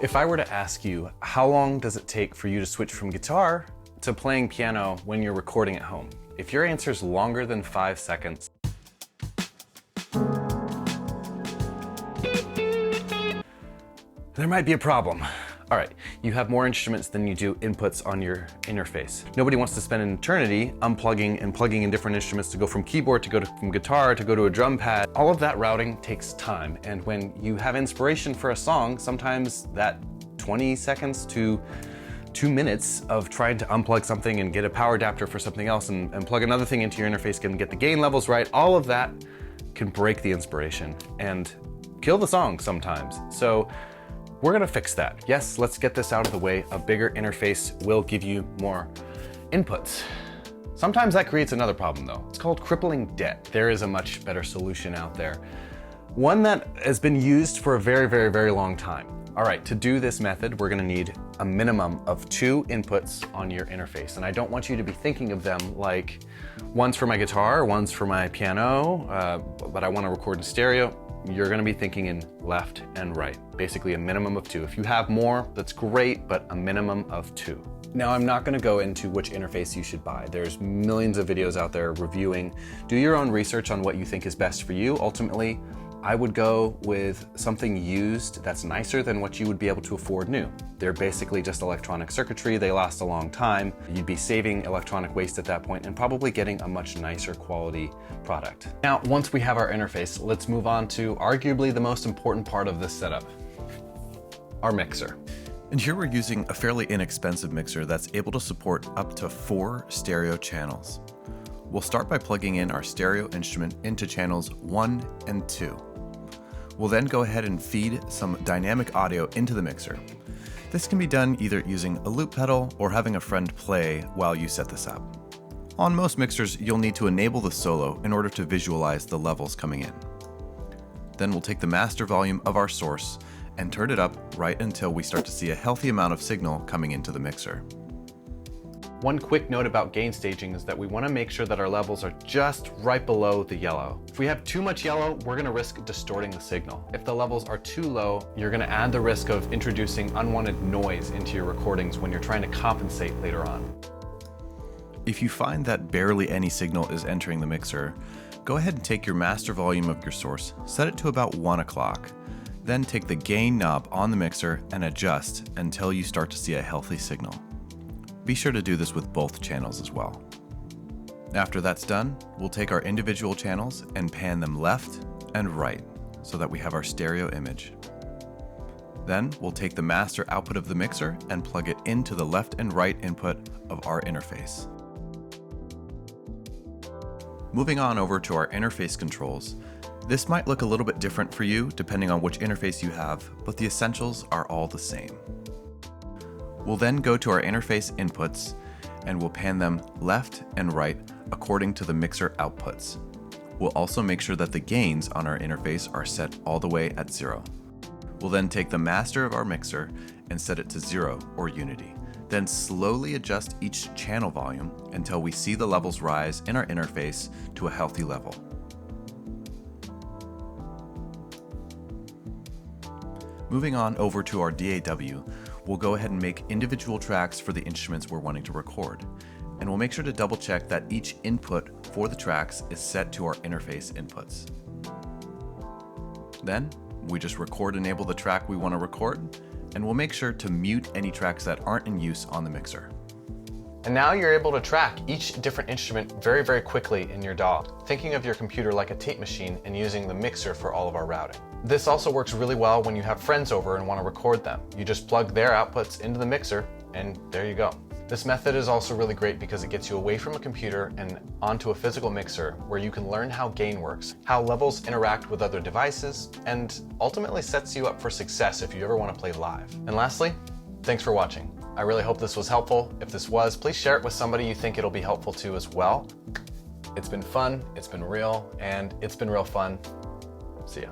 If I were to ask you, how long does it take for you to switch from guitar to playing piano when you're recording at home? If your answer is longer than 5 seconds, there might be a problem. All right, you have more instruments than you do inputs on your interface. Nobody wants to spend an eternity unplugging and plugging in different instruments to go from keyboard to from guitar to go to a drum pad. All of that routing takes time, and when you have inspiration for a song, sometimes that 20 seconds to 2 minutes of trying to unplug something and get a power adapter for something else and plug another thing into your interface and get the gain levels right, all of that can break the inspiration and kill the song sometimes. So we're gonna fix that. Yes, let's get this out of the way. A bigger interface will give you more inputs. Sometimes that creates another problem though. It's called crippling debt. There is a much better solution out there. One that has been used for a very, very, very long time. All right, to do this method, we're gonna need a minimum of 2 inputs on your interface. And I don't want you to be thinking of them like one's for my guitar, one's for my piano, but I wanna record in stereo. You're gonna be thinking in left and right, basically a minimum of 2. If you have more, that's great, but a minimum of 2. Now, I'm not gonna go into which interface you should buy. There's millions of videos out there reviewing. Do your own research on what you think is best for you. Ultimately, I would go with something used that's nicer than what you would be able to afford new. They're basically just electronic circuitry. They last a long time. You'd be saving electronic waste at that point and probably getting a much nicer quality product. Now, once we have our interface, let's move on to arguably the most important part of this setup, our mixer. And here we're using a fairly inexpensive mixer that's able to support up to 4 stereo channels. We'll start by plugging in our stereo instrument into channels 1 and 2. We'll then go ahead and feed some dynamic audio into the mixer. This can be done either using a loop pedal or having a friend play while you set this up. On most mixers, you'll need to enable the solo in order to visualize the levels coming in. Then we'll take the master volume of our source and turn it up right until we start to see a healthy amount of signal coming into the mixer. One quick note about gain staging is that we want to make sure that our levels are just right below the yellow. If we have too much yellow, we're going to risk distorting the signal. If the levels are too low, you're going to add the risk of introducing unwanted noise into your recordings when you're trying to compensate later on. If you find that barely any signal is entering the mixer, go ahead and take your master volume of your source, set it to about 1 o'clock. Then take the gain knob on the mixer and adjust until you start to see a healthy signal. Be sure to do this with both channels as well. After that's done, we'll take our individual channels and pan them left and right so that we have our stereo image. Then we'll take the master output of the mixer and plug it into the left and right input of our interface. Moving on over to our interface controls. This might look a little bit different for you depending on which interface you have, but the essentials are all the same. We'll then go to our interface inputs and we'll pan them left and right according to the mixer outputs. We'll also make sure that the gains on our interface are set all the way at 0. We'll then take the master of our mixer and set it to 0 or unity. Then slowly adjust each channel volume until we see the levels rise in our interface to a healthy level. Moving on over to our DAW, we'll go ahead and make individual tracks for the instruments we're wanting to record. And we'll make sure to double check that each input for the tracks is set to our interface inputs. Then we just enable the track we want to record, and we'll make sure to mute any tracks that aren't in use on the mixer. And now you're able to track each different instrument very, very quickly in your DAW, thinking of your computer like a tape machine and using the mixer for all of our routing. This also works really well when you have friends over and want to record them. You just plug their outputs into the mixer and there you go. This method is also really great because it gets you away from a computer and onto a physical mixer where you can learn how gain works, how levels interact with other devices, and ultimately sets you up for success if you ever want to play live. And lastly, thanks for watching. I really hope this was helpful. If this was, please share it with somebody you think it'll be helpful to as well. It's been fun, it's been real, and it's been real fun. See ya.